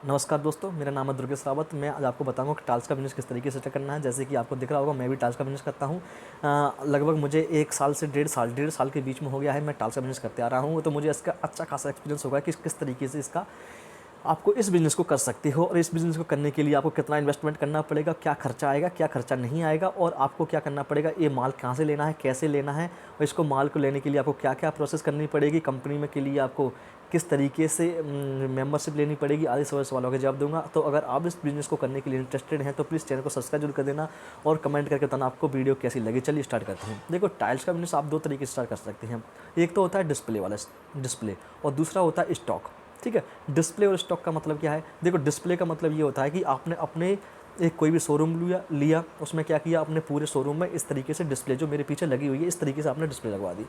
नमस्कार दोस्तों, मेरा नाम है दुर्गेश रावत। मैं आज आपको बताऊंगा कि टाइल्स का बिज़नेस किस तरीके से करना है। जैसे कि आपको दिख रहा होगा, मैं भी टाइल्स का बिज़नेस करता हूँ। लगभग मुझे 1 साल से डेढ़ साल के बीच में हो गया है मैं टाइल्स का बिज़नेस करते आ रहा हूँ। तो मुझे इसका अच्छा खासा एक्सपीरियंस होगा कि किस तरीके से इसका आपको इस बिज़नेस को कर सकते हो और इस बिज़नेस को करने के लिए आपको कितना इन्वेस्टमेंट करना पड़ेगा, क्या खर्चा आएगा, क्या खर्चा नहीं आएगा, और आपको क्या करना पड़ेगा, ये माल कहाँ से लेना है, कैसे लेना है, और इसको माल को लेने के लिए आपको क्या क्या प्रोसेस करनी पड़ेगी, कंपनी में के लिए आपको किस तरीके से मेंबरशिप लेनी पड़ेगी, आदि सवालों के जवाब दूंगा। तो अगर आप इस बिज़नेस को करने के लिए इंटरेस्टेड हैं तो प्लीज़ चैनल को सब्सक्राइब जरूर कर देना और कमेंट करके बताना आपको वीडियो कैसी लगी। चलिए स्टार्ट करते हैं। देखो, टाइल्स का बिज़नेस आप 2 तरीके से स्टार्ट कर सकते हैं। एक तो होता है डिस्प्ले वाला डिस्प्ले, और दूसरा होता है स्टॉक। ठीक है, डिस्प्ले और स्टॉक का मतलब क्या है? देखो, डिस्प्ले का मतलब ये होता है कि आपने अपने एक कोई भी शोरूम लिया, उसमें क्या किया, अपने पूरे शोरूम में इस तरीके से डिस्प्ले जो मेरे पीछे लगी हुई है इस तरीके से आपने डिस्प्ले लगवा दी,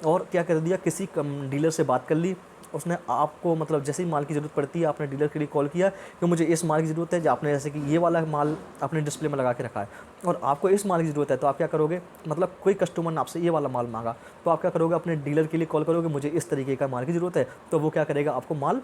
और क्या कर दिया, किसी डीलर से बात कर ली। उसने आपको मतलब जैसे ही माल की ज़रूरत पड़ती है आपने डीलर के लिए कॉल किया कि मुझे इस माल की ज़रूरत है, जो आपने जैसे कि ये वाला माल अपने डिस्प्ले में लगा के रखा है और आपको इस माल की ज़रूरत है, तो आप क्या करोगे, मतलब कोई कस्टमर ने आपसे ये वाला माल मांगा, तो आप क्या करोगे, अपने डीलर के लिए कॉल करोगे मुझे इस तरीके का माल की ज़रूरत है, तो वो क्या करेगा, आपको माल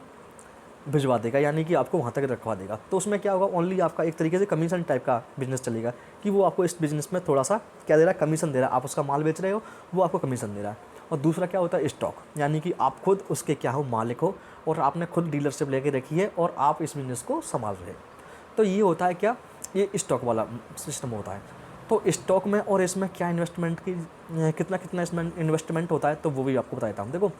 भिजवा देगा, यानी कि आपको वहाँ तक रखवा देगा। तो उसमें क्या होगा, ओनली आपका एक तरीके से कमीशन टाइप का बिज़नेस चलेगा कि वो आपको इस बिज़नेस में थोड़ा सा क्या दे रहा है, कमीशन दे रहा है। आप उसका माल बेच रहे हो, वो आपको कमीशन दे रहा है। और दूसरा क्या होता है, स्टॉक, यानी कि आप खुद उसके क्या हो, मालिक हो, और आपने खुद डीलरशिप लेके रखी है और आप इस बिज़नेस को संभाल रहे हो। तो ये होता है क्या, ये स्टॉक वाला सिस्टम होता है। तो स्टॉक में और इसमें क्या इन्वेस्टमेंट की कितना कितना इसमें इन्वेस्टमेंट होता है, तो वो भी आपको बताता हूँ। देखो,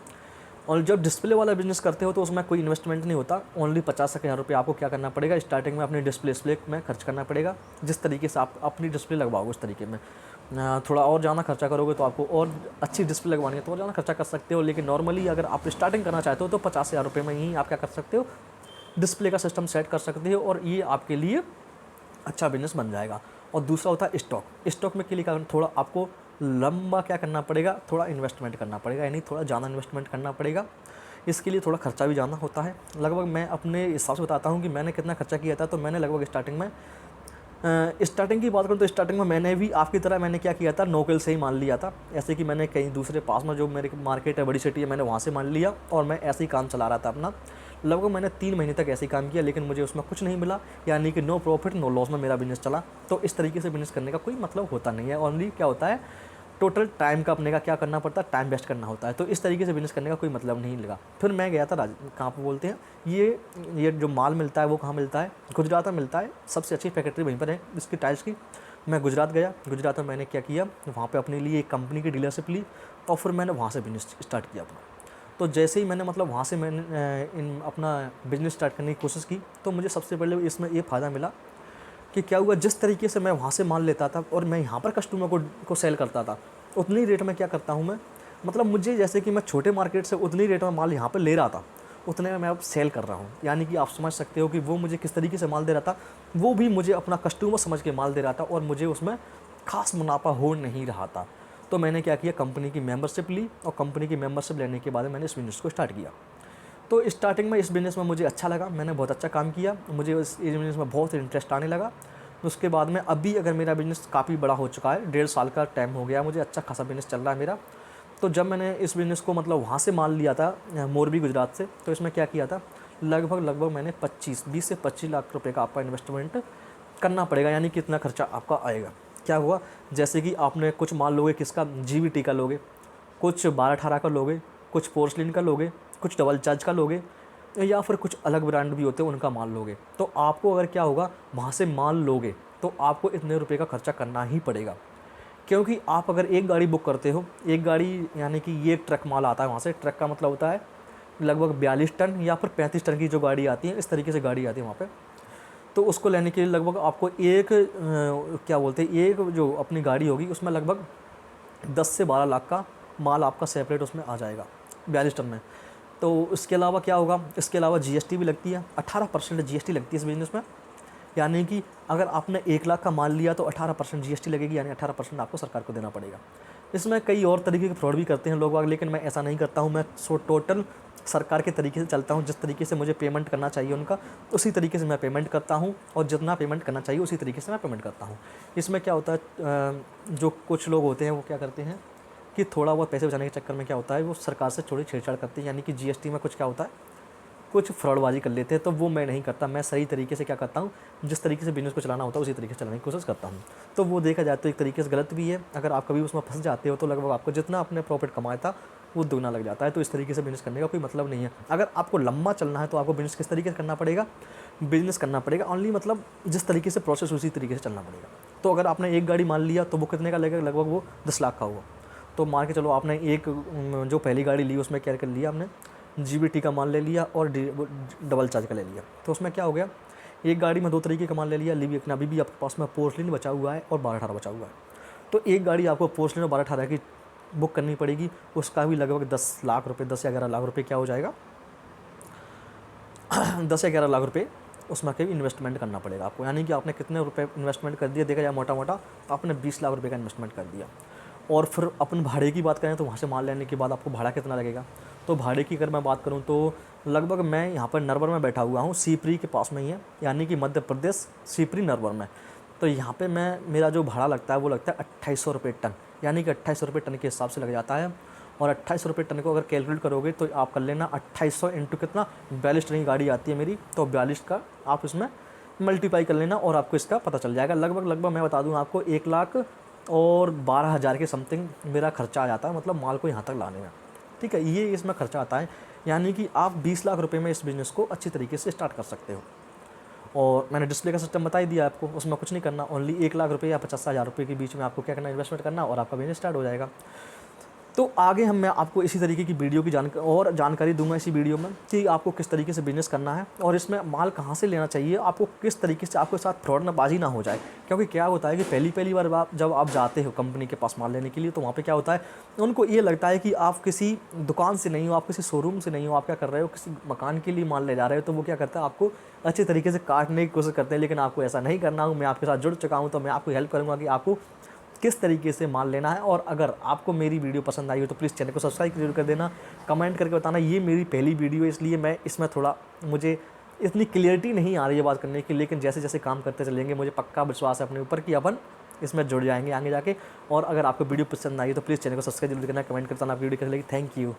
और जब डिस्प्ले वाला बिज़नेस करते हो तो उसमें कोई इन्वेस्टमेंट नहीं होता। ओनली 50,000 रुपये आपको क्या करना पड़ेगा, स्टार्टिंग में अपनी डिस्प्ले में खर्च करना पड़ेगा। जिस तरीके से आप अपनी डिस्प्ले लगवाओगे उस तरीके में थोड़ा और ज़्यादा खर्चा करोगे तो आपको और अच्छी डिस्प्ले लगवानी है तो और ज़्यादा खर्चा कर सकते हो। लेकिन नॉर्मली अगर आप स्टार्टिंग करना चाहते हो तो 50,000 रुपये में ही आप क्या कर सकते हो, डिस्प्ले का सिस्टम सेट कर सकते हो, और ये आपके लिए अच्छा बिज़नेस बन जाएगा। और दूसरा होता है स्टॉक। स्टॉक में के लिए क्या करना, थोड़ा आपको लंबा क्या करना पड़ेगा, थोड़ा इन्वेस्टमेंट करना पड़ेगा, यानी थोड़ा ज़्यादा इन्वेस्टमेंट करना पड़ेगा। इसके लिए थोड़ा खर्चा भी ज़्यादा होता है। लगभग मैं अपने हिसाब से बताता हूँ कि मैंने कितना खर्चा किया था। तो मैंने लगभग स्टार्टिंग की बात करूँ तो स्टार्टिंग में मैंने भी आपकी तरह मैंने क्या किया था, नोकेल से ही मान लिया था। ऐसे कि मैंने कहीं दूसरे पास में जो मेरे मार्केट है, बड़ी सिटी है, मैंने वहाँ से मान लिया और मैं ऐसे ही काम चला रहा था अपना। लगभग मैंने 3 महीने तक ऐसे ही काम किया, लेकिन मुझे उसमें कुछ नहीं मिला, यानी कि नो प्रॉफिट नो लॉस में मेरा बिज़नेस चला। तो इस तरीके से बिज़नेस करने का कोई मतलब होता नहीं है। ओनली क्या होता है, टोटल टाइम का अपने का क्या करना पड़ता है, टाइम वेस्ट करना होता है। तो इस तरीके से बिज़नेस करने का कोई मतलब नहीं लगा। फिर मैं गया था कहाँ पे बोलते हैं, ये जो माल मिलता है वो कहाँ मिलता है, गुजरात में मिलता है। सबसे अच्छी फैक्ट्री वहीं पर है इसकी टाइल्स की। मैं गुजरात गया, गुजरात में मैंने क्या किया, वहाँ पे अपने लिए एक कंपनी की डीलरशिप ली और फिर मैंने वहाँ से बिज़नेस स्टार्ट किया अपना। तो जैसे ही मैंने मतलब वहाँ से मैंने इन अपना बिज़नेस स्टार्ट करने की कोशिश की, तो मुझे सबसे पहले इसमें ये फ़ायदा मिला कि क्या हुआ, जिस तरीके से मैं वहाँ से माल लेता था और मैं यहाँ पर कस्टमर को सेल करता था, उतनी रेट में क्या करता हूँ मैं, मतलब मुझे जैसे कि मैं छोटे मार्केट से उतनी रेट में माल यहाँ पर ले रहा था, उतने में मैं अब सेल कर रहा हूँ। यानी कि आप समझ सकते हो कि वो मुझे किस तरीके से माल दे रहा था, वो भी मुझे अपना कस्टमर समझ के माल दे रहा था और मुझे उसमें खास मुनाफा हो नहीं रहा था। तो मैंने क्या किया, कंपनी की मेंबरशिप ली और कंपनी की मेंबरशिप लेने के बाद मैंने इस बिज़नेस को स्टार्ट किया। तो स्टार्टिंग में इस बिज़नेस में मुझे अच्छा लगा, मैंने बहुत अच्छा काम किया, मुझे इस बिज़नेस में बहुत इंटरेस्ट आने लगा। उसके बाद में अभी अगर मेरा बिज़नेस काफ़ी बड़ा हो चुका है, 1.5 साल का टाइम हो गया, मुझे अच्छा खासा बिज़नेस चल रहा है मेरा। तो जब मैंने इस बिज़नेस को मतलब वहाँ से माल लिया था, मोरबी गुजरात से, तो इसमें क्या किया था, लगभग मैंने 20 से 25 लाख रुपए का आपका इन्वेस्टमेंट करना पड़ेगा, यानी कितना खर्चा आपका आएगा। क्या हुआ, जैसे कि आपने कुछ माल लोगे, किसका, जीवीटी का लोगे, कुछ 12-18 का लोगे, कुछ पोर्सलिन का लोगे, कुछ डबल चार्ज का लोगे, या फिर कुछ अलग ब्रांड भी होते हैं उनका माल लोगे। तो आपको अगर क्या होगा, वहाँ से माल लोगे तो आपको इतने रुपए का खर्चा करना ही पड़ेगा। क्योंकि आप अगर एक गाड़ी बुक करते हो, एक गाड़ी यानी कि ये ट्रक माल आता है वहाँ से, ट्रक का मतलब होता है लगभग 42 टन या फिर 35 टन की जो गाड़ी आती है, इस तरीके से गाड़ी आती है वहाँ पे। तो उसको लेने के लिए लगभग आपको क्या बोलते हैं, एक जो अपनी गाड़ी होगी उसमें लगभग 10 से 12 लाख का माल आपका सेपरेट उसमें आ जाएगा 42 टन में। तो इसके अलावा क्या होगा, इसके अलावा जीएसटी भी लगती है, 18% जीएसटी लगती है इस बिज़नेस में। यानी कि अगर आपने 1 लाख का माल लिया तो 18% जीएसटी लगेगी, यानी 18% आपको सरकार को देना पड़ेगा। इसमें कई और तरीके के फ्रॉड भी करते हैं लोग, लेकिन मैं ऐसा नहीं करता हूँ। मैं टोटल सरकार के तरीके से चलता हूँ। जिस तरीके से मुझे पेमेंट करना चाहिए उनका, उसी तरीके से मैं पेमेंट करता हूँ, और जितना पेमेंट करना चाहिए उसी तरीके से मैं पेमेंट करता हूँ। इसमें क्या होता है, जो कुछ लोग होते हैं वो क्या करते हैं कि थोड़ा बहुत पैसे बचाने के चक्कर में क्या होता है, वो सरकार से थोड़ी छेड़छाड़ करते हैं। यानी कि जीएसटी में कुछ क्या होता है, कुछ फ्रॉडबाजी कर लेते हैं, तो वो मैं नहीं करता। मैं सही तरीके से क्या करता हूँ, जिस तरीके से बिज़नेस को चलाना होता है उसी तरीके से चलाने की कोशिश करता हूँ। तो वो देखा जाए तो एक तरीके से गलत भी है। अगर आप कभी उसमें फँस जाते हो तो लगभग आपको जितना आपने प्रॉफिट कमाया था वो दुगना लग जाता है। तो इस तरीके से बिज़नेस करने का कोई मतलब नहीं है। अगर आपको लंबा चलना है तो आपको बिज़नेस किस तरीके से करना पड़ेगा, बिज़नेस करना पड़ेगा ओनली मतलब जिस तरीके से प्रोसेस उसी तरीके से चलना पड़ेगा। तो अगर आपने एक गाड़ी मान लिया तो वो कितने का लगेगा, लगभग वो 10 लाख का होगा। तो मान के चलो आपने एक जो पहली गाड़ी ली उसमें क्या कर लिया आपने, GBT का माल ले लिया और डबल चार्ज का ले लिया। तो उसमें क्या हो गया, एक गाड़ी में 2 तरीके का माल ले लिया। लेकिन अभी भी आपके पास में पोर्सलिन बचा हुआ है और 12-18 बचा हुआ है। तो एक गाड़ी आपको पोर्सलिन और 12-18 की बुक करनी पड़ेगी। उसका भी लगभग 10 लाख रुपये, 10 या 11 लाख रुपये क्या हो जाएगा 10 या 11 लाख रुपये उसमें कहीं इन्वेस्टमेंट करना पड़ेगा आपको। यानी कि आपने कितने रुपए इन्वेस्टमेंट कर दिया, देखा जाए मोटा मोटा तो आपने 20 लाख रुपये का इन्वेस्टमेंट कर दिया। और फिर अपन भाड़े की बात करें तो वहाँ से माल लेने के बाद आपको भाड़ा कितना लगेगा। तो भाड़े की अगर मैं बात करूँ तो लगभग मैं यहाँ पर नरवर में बैठा हुआ हूँ, सीपरी के पास में ही है, यानी कि मध्य प्रदेश सीपरी नरवर में। तो यहाँ पे मेरा जो भाड़ा लगता है वो लगता है 2800 रुपये टन, यानी कि 2800 रुपये टन के हिसाब से लग जाता है। और 2800 रुपये टन को अगर कैलकुलेट करोगे तो आप कर लेना 2800 इंटू कितना, 42 टन की गाड़ी आती है मेरी, तो 42 का आप इसमें मल्टीप्लाई कर लेना और आपको इसका पता चल जाएगा। लगभग मैं बता दूँ आपको 1,12,000 के समथिंग मेरा खर्चा आ जाता है, मतलब माल को यहाँ तक लाने में। ठीक है, ये इसमें खर्चा आता है। यानी कि आप 20 लाख रुपये में इस बिज़नेस को अच्छी तरीके से स्टार्ट कर सकते हो। और मैंने डिस्प्ले का सिस्टम बता ही दिया आपको, उसमें कुछ नहीं करना, ओनली 1 लाख रुपये या 50,000 रुपये के बीच में आपको क्या करना, इन्वेस्टमेंट करना और आपका बिज़नेस स्टार्ट हो जाएगा। तो आगे मैं आपको इसी तरीके की वीडियो की जानकारी दूंगा इसी वीडियो में कि आपको किस तरीके से बिज़नेस करना है और इसमें माल कहाँ से लेना चाहिए, आपको किस तरीके से आपके साथ फ्रॉडबाजी ना हो जाए। क्योंकि क्या होता है कि पहली बार जब आप जाते हो कंपनी के पास माल लेने के लिए, तो वहाँ पे क्या होता है, उनको ये लगता है कि आप किसी दुकान से नहीं हो, आप किसी शोरूम से नहीं हो, आप क्या कर रहे हो, किसी मकान के लिए माल ले जा रहे हो। तो वो क्या करता है, आपको अच्छे तरीके से काटने की कोशिश करते हैं। लेकिन आपको ऐसा नहीं करना हो, मैं आपके साथ जुड़ चुका हूँ, तो मैं आपको हेल्प करूँगा कि आपको किस तरीके से माल लेना है। और अगर आपको मेरी वीडियो पसंद आई हो तो प्लीज़ चैनल को सब्सक्राइब जरूर कर देना, कमेंट करके बताना। ये मेरी पहली वीडियो है, इसलिए मैं इसमें थोड़ा मुझे इतनी क्लियरिटी नहीं आ रही है बात करने की, लेकिन जैसे जैसे काम करते चलेंगे मुझे पक्का विश्वास है अपने ऊपर कि अपन इसमें जुड़ जाएंगे आगे जाके। और अगर आपको वीडियो पसंद आई तो प्लीज़ चैनल को सब्सक्राइब जरूर करना, कमेंट करके बताना वीडियो कैसी लगी। Thank you.